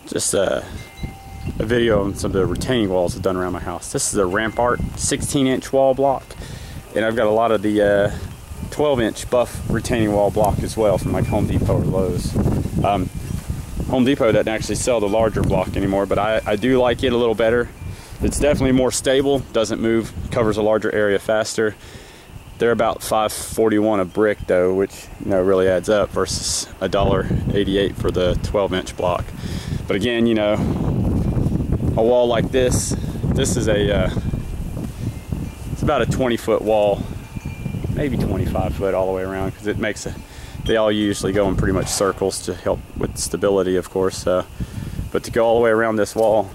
just a video on some of the retaining walls I've done around my house. This is a Rampart 16-inch wall block, and I've got a lot of the 12-inch buff retaining wall block as well from like Home Depot or Lowe's. Home Depot doesn't actually sell the larger block anymore, but I do like it a little better. It's definitely more stable, doesn't move, covers a larger area faster. They're about $5.41 a brick though, which really adds up, versus $1.88 for the 12-inch block. But again, a wall like this is it's about a 20-foot wall, maybe 25 foot all the way around, because it makes they all usually go in pretty much circles to help with stability, of course. But to go all the way around this wall,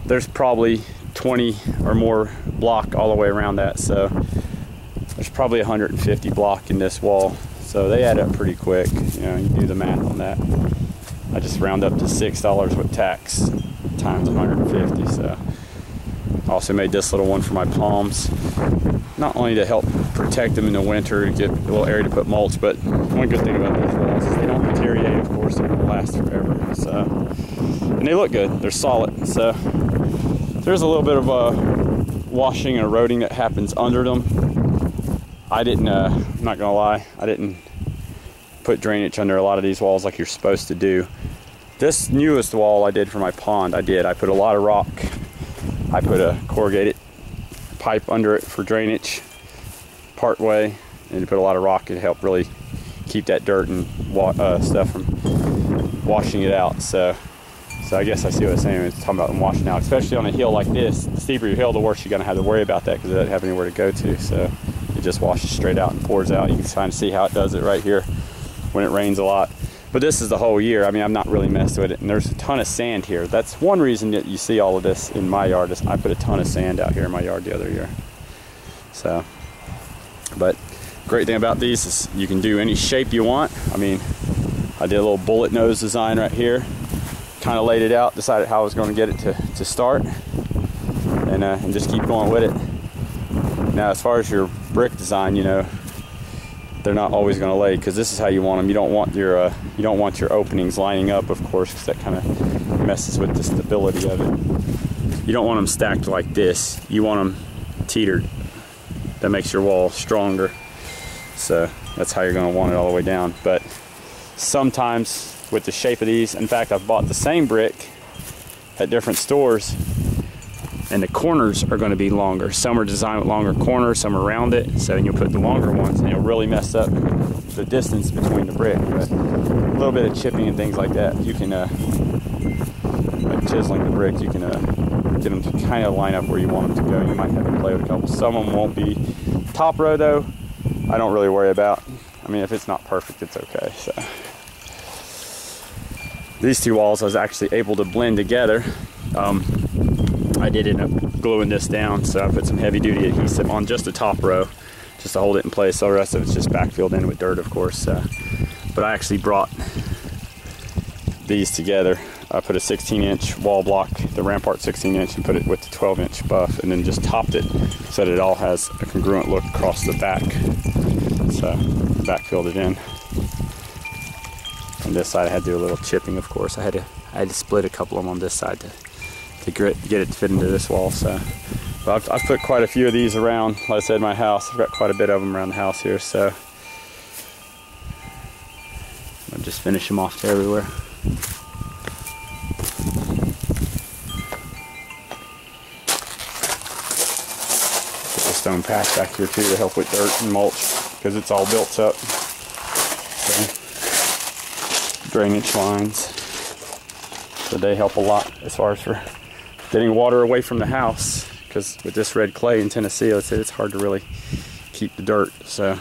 there's probably 20 or more block all the way around that. So there's probably 150 block in this wall. So they add up pretty quick. You do the math on that. I just round up to $6 with tax times 150. So I also made this little one for my palms, not only to help protect them in the winter, to get a little area to put mulch, but one good thing about these walls is they don't deteriorate, of course. They're going to last forever. So, and they look good. They're solid. So there's a little bit of washing and eroding that happens under them. I didn't, I'm not going to lie, I didn't put drainage under a lot of these walls like you're supposed to do. This newest wall I did for my pond, I put a lot of rock. I put a corrugated pipe under it for drainage part way, and to put a lot of rock to help really keep that dirt and stuff from washing it out. So I guess I see what I'm saying. It's talking about them washing out, especially on a hill like this. The steeper your hill, the worse you're going to have to worry about that, because it doesn't have anywhere to go to. So it just washes straight out and pours out. You can kind of see how it does it right here when it rains a lot. But this is the whole year. I mean, I'm not really messing with it. And there's a ton of sand here. That's one reason that you see all of this in my yard, is I put a ton of sand out here in my yard the other year. So, but great thing about these is you can do any shape you want. I mean, I did a little bullet nose design right here. Kind of laid it out, decided how I was going to get it to start, and just keep going with it. Now, as far as your brick design, they're not always going to lay, because this is how you want them. You don't want your openings lining up, of course, because that kind of messes with the stability of it. You don't want them stacked like this. You want them teetered. That makes your wall stronger. So that's how you're going to want it all the way down. But sometimes with the shape of these, in fact, I've bought the same brick at different stores, and the corners are going to be longer. Some are designed with longer corners, some are rounded. So you'll put the longer ones, and it'll really mess up the distance between the brick. But a little bit of chipping and things like that, you can, like chiseling the brick, you can get them to kind of line up where you want them to go. You might have to play with a couple. Some of them won't be. Top row though, I don't really worry about. I mean, if it's not perfect, it's okay. So these two walls I was actually able to blend together. I did end up gluing this down, so I put some heavy duty adhesive on just the top row just to hold it in place. So the rest of it's just backfilled in with dirt, of course. But I actually brought these together. I put a 16-inch wall block, the Rampart 16-inch, and put it with the 12-inch buff, and then just topped it so that it all has a congruent look across the back. So backfilled it in. On this side I had to do a little chipping, of course. I had to split a couple of them on this side to get it to fit into this wall. So but I've put quite a few of these around, like I said, my house. I've got quite a bit of them around the house here, so I'll just finish them off to everywhere. Put the stone patch back here too to help with dirt and mulch, because it's all built up. So, drainage lines, so they help a lot as far as for getting water away from the house, because with this red clay in Tennessee, it's hard to really keep the dirt. So,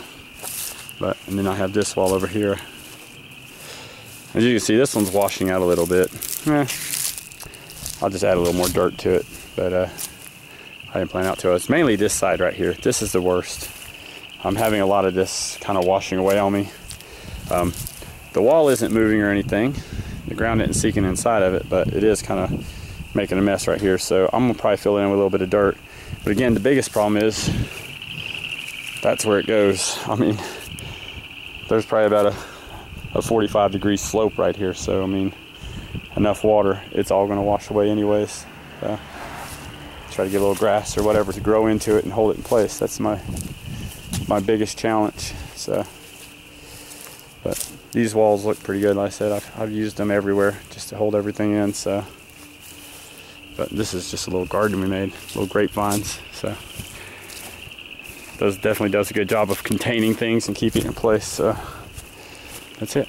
and then I have this wall over here. As you can see, this one's washing out a little bit. I'll just add a little more dirt to it, but I didn't plan out to it. It's mainly this side right here. This is the worst. I'm having a lot of this kind of washing away on me. The wall isn't moving or anything. The ground isn't sinking inside of it, but it is kind of making a mess right here. So I'm gonna probably fill it in with a little bit of dirt. But again, the biggest problem is that's where it goes. I mean, there's probably about a 45-degree slope right here. So I mean, enough water, it's all going to wash away anyways. Try to get a little grass or whatever to grow into it and hold it in place. That's my biggest challenge. So, but these walls look pretty good. Like I said, I've used them everywhere just to hold everything in. So, but this is just a little garden we made, little grapevines. So, definitely does a good job of containing things and keeping it in place. So, that's it.